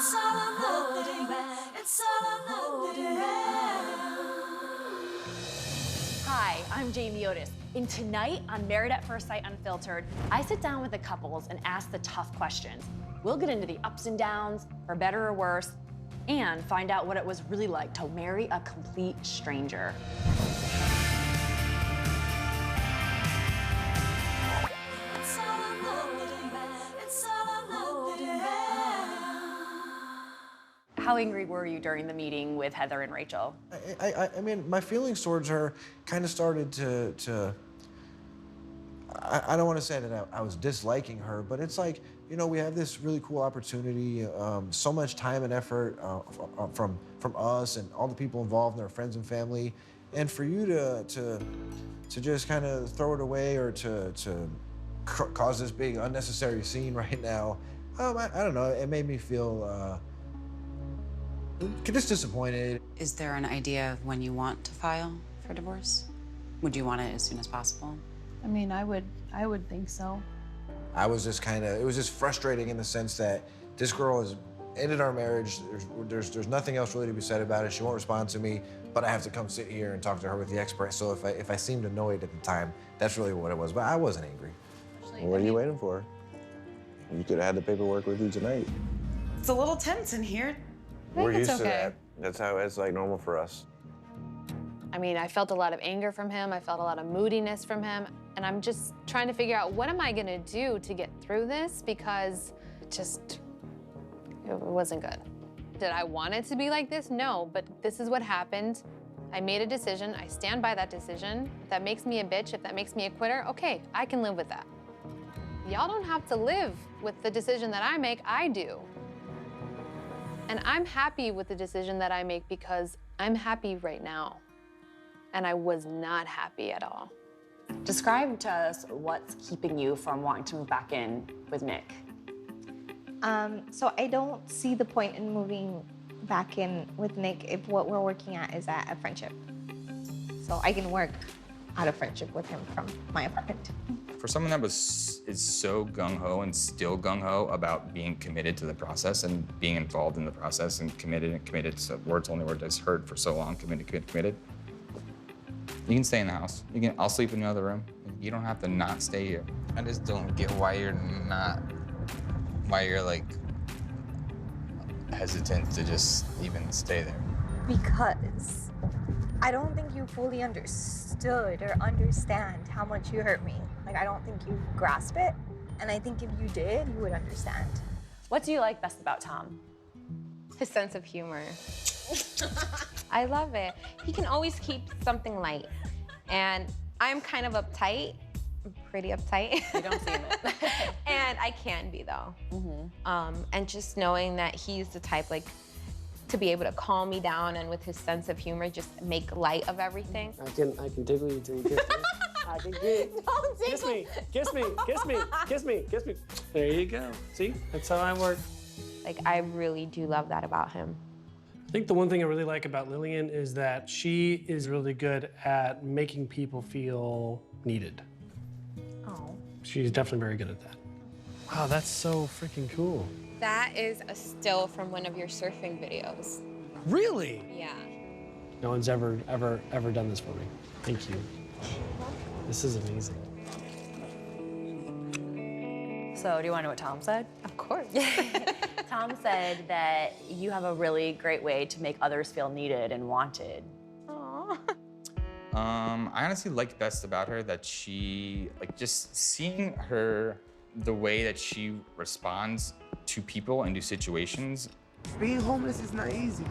It's all or nothing. It's all or nothing. Hi, I'm Jamie Otis, and tonight on Married at First Sight Unfiltered, I sit down with the couples and ask the tough questions. We'll get into the ups and downs, for better or worse, and find out what it was really like to marry a complete stranger. It's all or nothing. It's all or nothing. How angry were you during the meeting with Heather and Rachel? I mean, my feelings towards her kind of started to I don't want to say that I was disliking her, but it's like, you know, we have this really cool opportunity, so much time and effort from us and all the people involved and our friends and family, and for you to just kind of throw it away or to cause this big unnecessary scene right now, I don't know. It made me feel just disappointed. Is there an idea of when you want to file for divorce? Would you want it as soon as possible? I mean, I would think so. I was just it was just frustrating in the sense that this girl has ended our marriage. There's nothing else really to be said about it. She won't respond to me, but I have to come sit here and talk to her with the expert. So if I seemed annoyed at the time, that's really what it was. But I wasn't angry. What are you waiting for? You could have had the paperwork with you tonight. It's a little tense in here. We're it's used to okay. that. That's how it's like normal for us. I mean, I felt a lot of anger from him. I felt a lot of moodiness from him. And I'm just trying to figure out what am I gonna do to get through this, because it wasn't good. Did I want it to be like this? No, but this is what happened. I made a decision. I stand by that decision. If that makes me a bitch, if that makes me a quitter, okay, I can live with that. Y'all don't have to live with the decision that I make. I do. And I'm happy with the decision that I make because I'm happy right now. And I was not happy at all. Describe to us what's keeping you from wanting to move back in with Nick. So I don't see the point in moving back in with Nick if what we're working at is at a friendship. So I can work out of friendship with him from my apartment. For someone that is so gung-ho and still gung-ho about being committed to the process and being involved in the process and committed, so words only word I've heard for so long, committed. You can stay in the house. I'll sleep in the other room. You don't have to not stay here. I just don't get why you're like hesitant to just even stay there. Because I don't think you fully understood or understand how much you hurt me. Like, I don't think you grasp it. And I think if you did, you would understand. What do you like best about Tom? His sense of humor. I love it. He can always keep something light. And I'm kind of uptight. I'm pretty uptight. You don't seem it. And I can be, though. And just knowing that he's the type, like, to be able to calm me down and with his sense of humor, just make light of everything. I can tickle you till you kiss me. I can get. Don't Kiss me, kiss me, kiss me, kiss me, kiss me. There you go. See, that's how I work. Like, I really do love that about him. I think the one thing I really like about Lillian is that she is really good at making people feel needed. Oh. She's definitely very good at that. Wow, that's so freaking cool. That is a still from one of your surfing videos. Really? Yeah. No one's ever done this for me. Thank you. This is amazing. So do you want to know what Tom said? Of course. Tom said that you have a really great way to make others feel needed and wanted. Aww. I honestly like best about her that she, like, just seeing her, the way that she responds to people and to situations. Being homeless is not easy.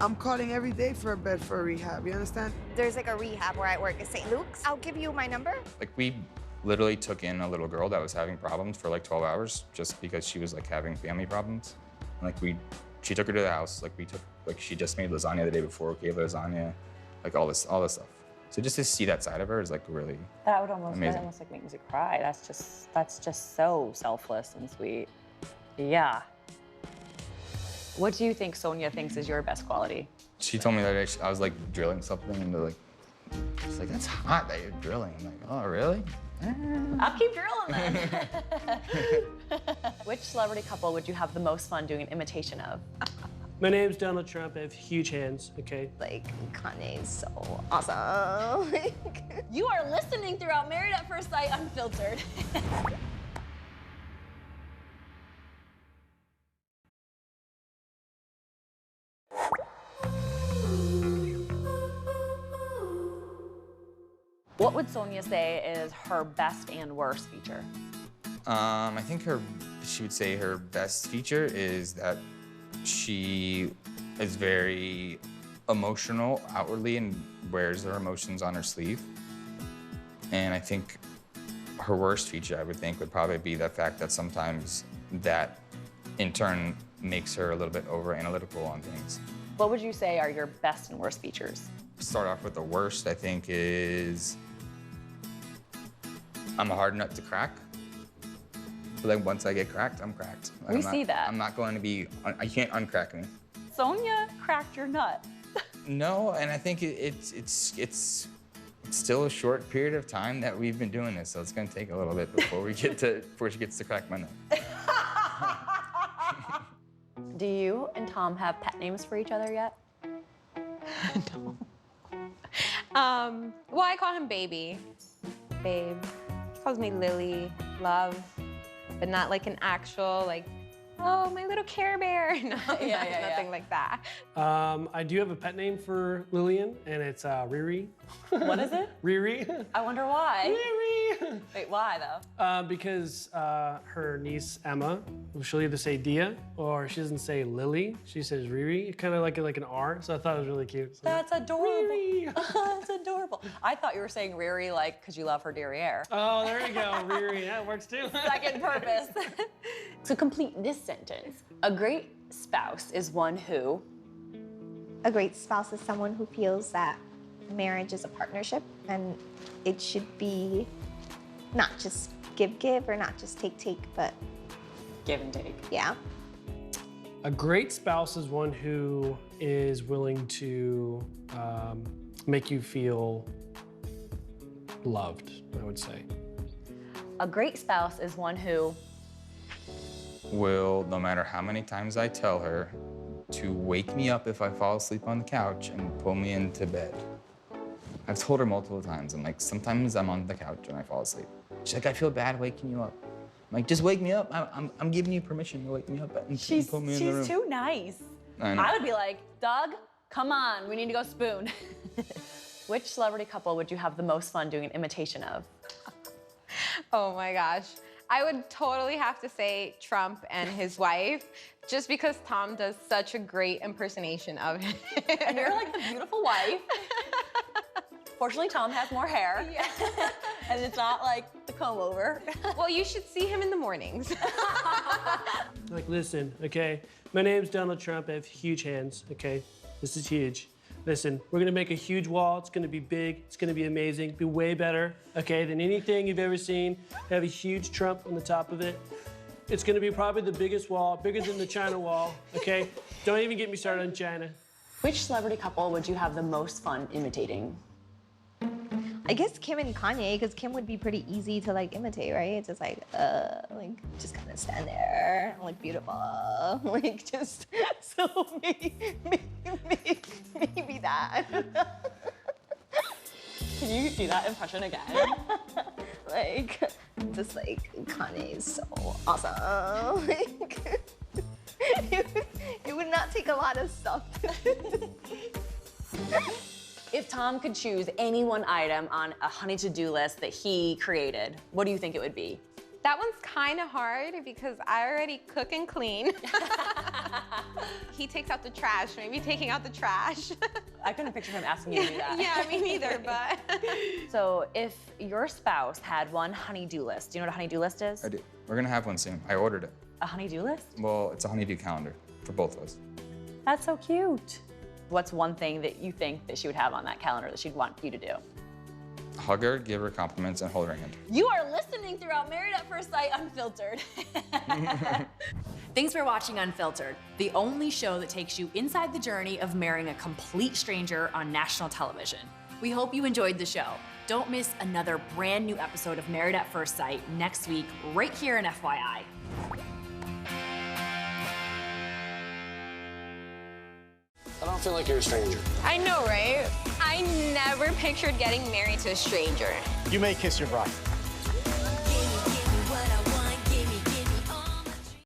I'm calling every day for a bed for a rehab, you understand? There's like a rehab where I work at St. Luke's. I'll give you my number. Like, we literally took in a little girl that was having problems for like 12 hours just because she was like having family problems. And, like, she took her to the house. Like, she just made lasagna the day before, gave her lasagna, like all this stuff. So just to see that side of her is like really That would almost amazing. like make me cry. That's just so selfless and sweet. Yeah. What do you think Sonia thinks is your best quality? She told me that I was like drilling something, and she's like, that's hot that you're drilling. I'm like, oh, really? I'll keep drilling then. Which celebrity couple would you have the most fun doing an imitation of? My name's Donald Trump. I have huge hands, okay? Like, Kanye is so awesome. You are listening throughout Married at First Sight Unfiltered. What would Sonia say is her best and worst feature? I think she would say her best feature is that she is very emotional outwardly and wears her emotions on her sleeve. And I think her worst feature, I would think, would probably be the fact that sometimes that, in turn, makes her a little bit over-analytical on things. What would you say are your best and worst features? Start off with the worst, I think, is I'm a hard nut to crack. But then once I get cracked, I'm cracked. We see that. I'm not going to be, I can't uncrack me. Sonia cracked your nut. No, and I think it's still a short period of time that we've been doing this, so it's going to take a little bit before she gets to crack my nut. Do you and Tom have pet names for each other yet? No. Well, I call him Baby. Babe. He calls me Lily, Love, but not like an actual, like, oh, my little Care Bear. No, nothing like that. I do have a pet name for Lillian, and it's Riri. What is it? Riri. I wonder why. Riri. Wait, why though? Because her niece Emma, she'll either say Dia or she doesn't say Lily. She says Riri, kind of like an R. So I thought it was really cute. So, That's adorable. Riri. That's adorable. I thought you were saying Riri like because you love her derriere. Oh, there you go, Riri. Yeah, it works too. Second purpose. To complete this sentence, a great spouse is one who. A great spouse is someone who feels that marriage is a partnership and it should be not just give or not just take, but Give and take. yeah. A great spouse is one who is willing to make you feel loved, I would say. A great spouse is one who. Will, no matter how many times I tell her, to wake me up if I fall asleep on the couch and pull me into bed. I've told her multiple times. I'm like, sometimes I'm on the couch and I fall asleep. She's like, I feel bad waking you up. I'm like, just wake me up. I'm giving you permission to wake me up and pull me in the room. She's too nice. I know. I would be like, Doug, come on, we need to go spoon. Which celebrity couple would you have the most fun doing an imitation of? Oh my gosh. I would totally have to say Trump and his wife, just because Tom does such a great impersonation of him. And you're like the beautiful wife. Fortunately, Tom has more hair. Yeah. And it's not like the comb over. Well, you should see him in the mornings. Like, listen, okay? My name's Donald Trump. I have huge hands, okay? This is huge. Listen, we're gonna make a huge wall. It's gonna be big. It's gonna be amazing. Be way better, okay, than anything you've ever seen. Have a huge Trump on the top of it. It's gonna be probably the biggest wall, bigger than the China wall, okay? Don't even get me started on China. Which celebrity couple would you have the most fun imitating? I guess Kim and Kanye, because Kim would be pretty easy to like imitate, right? It's just like just kind of stand there, like beautiful, like just so maybe that. Can you do that impression again? Like, just like Kanye is so awesome. Like, it would not take a lot of stuff. If Tom could choose any one item on a honey to-do list that he created, what do you think it would be? That one's kind of hard because I already cook and clean. He takes out the trash, maybe taking out the trash. I couldn't picture him asking you to do that. Yeah, me neither, but. So if your spouse had one honey-do list, do you know what a honey-do list is? I do. We're gonna have one soon. I ordered it. A honey-do list? Well, it's a honeydew calendar for both of us. That's so cute. What's one thing that you think that she would have on that calendar that she'd want you to do? Hug her, give her compliments, and hold her hand. You are listening throughout Married at First Sight Unfiltered. Thanks for watching Unfiltered, the only show that takes you inside the journey of marrying a complete stranger on national television. We hope you enjoyed the show. Don't miss another brand new episode of Married at First Sight next week, right here in FYI. I don't feel like you're a stranger. I know, right? I never pictured getting married to a stranger. You may kiss your bride.